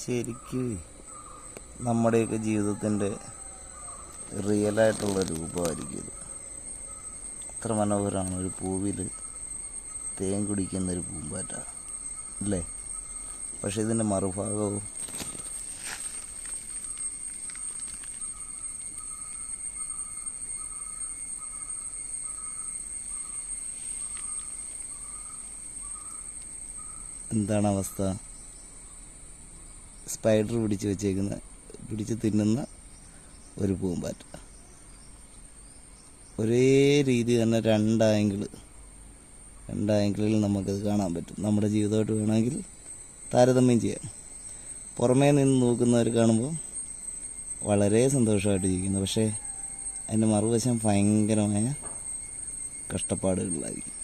ശരിക്കും നമ്മുടെയൊക്കെ ജീവിതത്തിൻ്റെ റിയലായിട്ടുള്ള രൂപമായിരിക്കും ഇത്. അത്ര മനോഹരമാണ് ഒരു പൂവിൽ തേൻ കുടിക്കുന്നൊരു പൂമ്പാറ്റ അല്ലേ? പക്ഷെ ഇതിൻ്റെ മറുഭാഗവും എന്താണ് അവസ്ഥ? സ്പൈഡർ പിടിച്ച് തിന്നുന്ന ഒരു പൂമ്പാറ്റ. ഒരേ രീതി തന്നെ രണ്ടാങ്കിളിൽ നമുക്കത് കാണാൻ പറ്റും. നമ്മുടെ ജീവിതമായിട്ട് വേണമെങ്കിൽ താരതമ്യം ചെയ്യാം. പുറമേ നിന്ന് നോക്കുന്നവർ കാണുമ്പോൾ വളരെ സന്തോഷമായിട്ട് ജീവിക്കുന്നു. പക്ഷേ അതിൻ്റെ മറുവശം ഭയങ്കരമായ കഷ്ടപ്പാടുകളിലായിരിക്കും.